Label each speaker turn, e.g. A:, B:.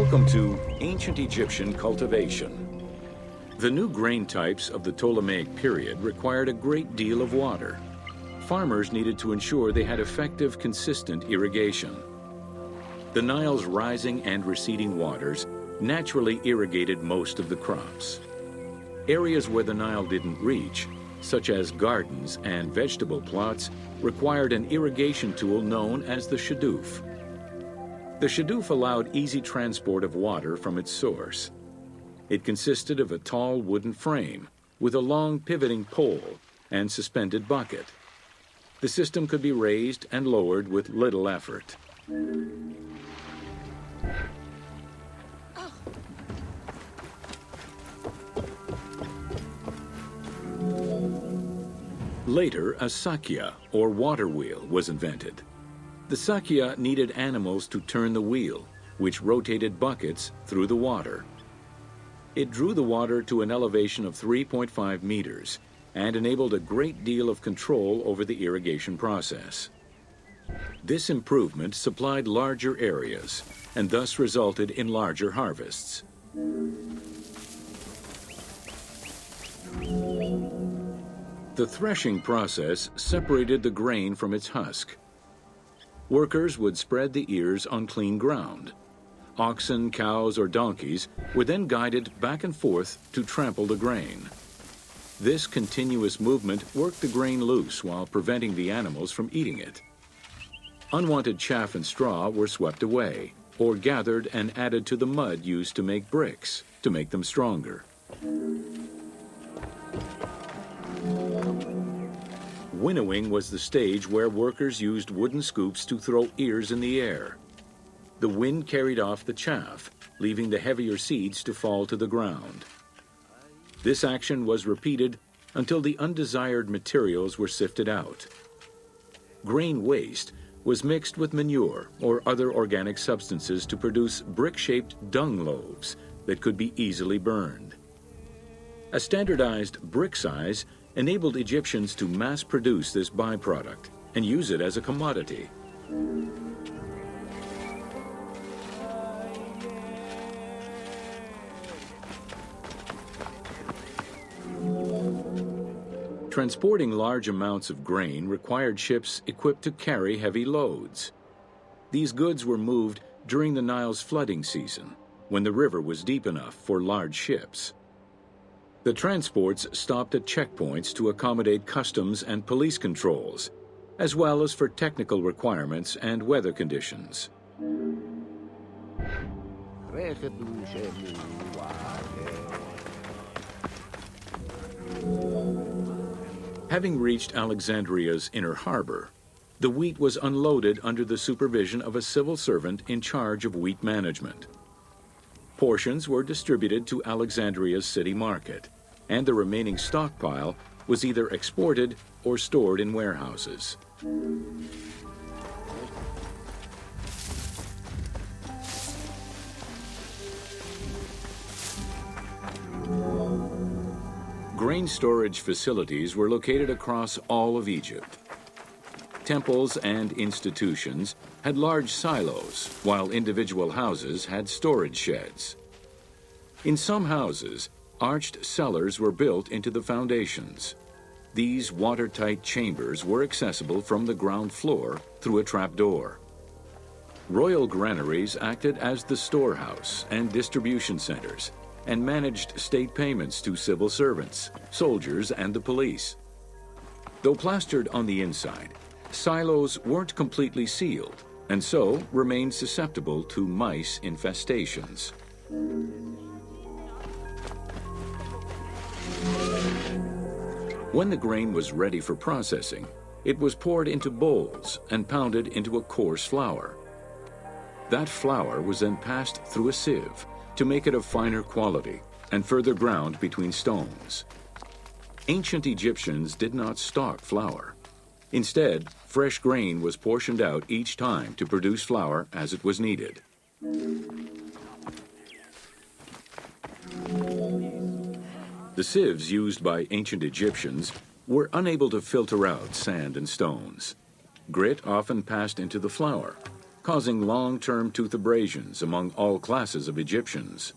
A: Welcome to Ancient Egyptian Cultivation. The new grain types of the Ptolemaic period required a great deal of water. Farmers needed to ensure they had effective, consistent irrigation. The Nile's rising and receding waters naturally irrigated most of the crops. Areas where the Nile didn't reach, such as gardens and vegetable plots, required an irrigation tool known as the shadoof. The shadoof allowed easy transport of water from its source. It consisted of a tall wooden frame with a long pivoting pole and suspended bucket. The system could be raised and lowered with little effort. Later, a sakya, or water wheel, was invented. The sakya needed animals to turn the wheel, which rotated buckets through the water. It drew the water to an elevation of 3.5 meters and enabled a great deal of control over the irrigation process. This improvement supplied larger areas and thus resulted in larger harvests. The threshing process separated the grain from its husk. Workers would spread the ears on clean ground. Oxen, cows, or donkeys were then guided back and forth to trample the grain. This continuous movement worked the grain loose while preventing the animals from eating it. Unwanted chaff and straw were swept away, or gathered and added to the mud used to make bricks, to make them stronger. Winnowing was the stage where workers used wooden scoops to throw ears in the air. The wind carried off the chaff, leaving the heavier seeds to fall to the ground. This action was repeated until the undesired materials were sifted out. Grain waste was mixed with manure or other organic substances to produce brick-shaped dung loaves that could be easily burned. A standardized brick size enabled Egyptians to mass-produce this byproduct and use it as a commodity. Transporting large amounts of grain required ships equipped to carry heavy loads. These goods were moved during the Nile's flooding season, when the river was deep enough for large ships. The transports stopped at checkpoints to accommodate customs and police controls, as well as for technical requirements and weather conditions. Having reached Alexandria's inner harbor, the wheat was unloaded under the supervision of a civil servant in charge of wheat management. Portions were distributed to Alexandria's city market, and the remaining stockpile was either exported or stored in warehouses. Grain storage facilities were located across all of Egypt. Temples and institutions had large silos, while individual houses had storage sheds. In some houses, arched cellars were built into the foundations. These watertight chambers were accessible from the ground floor through a trapdoor. Royal granaries acted as the storehouse and distribution centers and managed state payments to civil servants, soldiers, and the police. Though plastered on the inside, silos weren't completely sealed and so remained susceptible to mice infestations. When the grain was ready for processing, it was poured into bowls and pounded into a coarse flour. That flour was then passed through a sieve to make it of finer quality and further ground between stones. Ancient Egyptians did not stock flour. Instead, fresh grain was portioned out each time to produce flour as it was needed. The sieves used by ancient Egyptians were unable to filter out sand and stones. Grit often passed into the flour, causing long-term tooth abrasions among all classes of Egyptians.